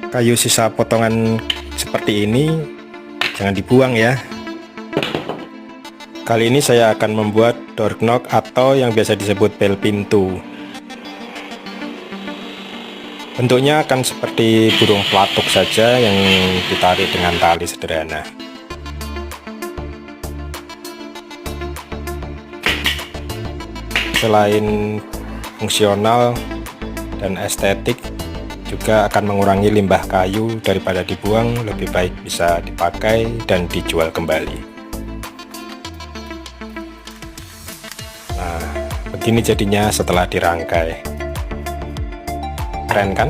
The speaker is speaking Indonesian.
kayu sisa potongan seperti ini jangan dibuang ya. Kali ini saya akan membuat door knob atau yang biasa disebut bel pintu. Bentuknya akan seperti burung pelatuk saja yang ditarik dengan tali sederhana. Selain fungsional dan estetik, juga akan mengurangi limbah kayu. Daripada dibuang, lebih baik bisa dipakai dan dijual kembali. Nah, begini jadinya setelah dirangkai. Keren kan?